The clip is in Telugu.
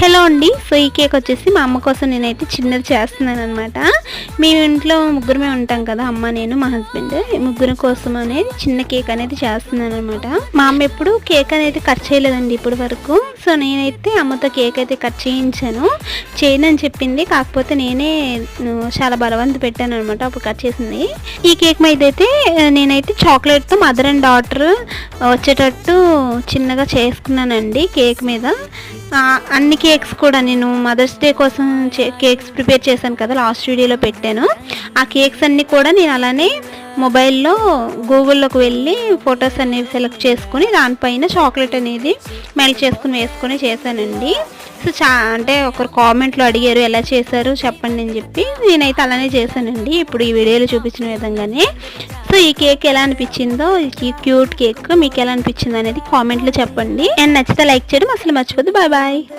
హలో అండి. సో ఈ కేక్ వచ్చేసి మా అమ్మ కోసం నేనైతే చిన్నది చేస్తున్నాను అనమాట. మేము ఇంట్లో ముగ్గురమే ఉంటాం కదా, అమ్మ, నేను, మా హస్బెండ్. ముగ్గురు కోసం అనేది చిన్న కేక్ అనేది చేస్తున్నాను అనమాట. మా అమ్మ ఎప్పుడు కేక్ అనేది కట్ చేయలేదండి ఇప్పటి వరకు. సో నేనైతే అమ్మతో కేక్ అయితే కట్ చేయించాను. చేయనని చెప్పింది, కాకపోతే నేనే చాలా బలవంత పెట్టాను అనమాట. అప్పుడు కట్ చేసింది. ఈ కేక్ మీద అయితే నేనైతే చాక్లెట్తో మదర్ అండ్ డాటర్ వచ్చేటట్టు చిన్నగా చేసుకున్నానండి కేక్ మీద. అన్ని కేక్స్ కూడా నేను మదర్స్ డే కోసం కేక్స్ ప్రిపేర్ చేశాను కదా, లాస్ట్ వీడియోలో పెట్టాను. ఆ కేక్స్ అన్నీ కూడా నేను అలానే మొబైల్లో గూగుల్లోకి వెళ్ళి ఫొటోస్ అనేవి సెలెక్ట్ చేసుకుని దానిపైన చాక్లెట్ అనేది మెల్ట్ చేసుకుని వేసుకొని చేశానండి. సో అంటే ఒకరు కామెంట్లో అడిగారు ఎలా చేశారు చెప్పండి అని చెప్పి, నేనైతే అలానే చేశానండి ఇప్పుడు ఈ వీడియోలో చూపించిన విధంగానే. సో ఈ కేక్ ఎలా అనిపించిందో, ఈ క్యూట్ కేక్ మీకు ఎలా అనిపించిందో అనేది కామెంట్లో చెప్పండి. అండ్ నచ్చితే లైక్ చేయడం అసలు మర్చిపోద్దు. Bye bye.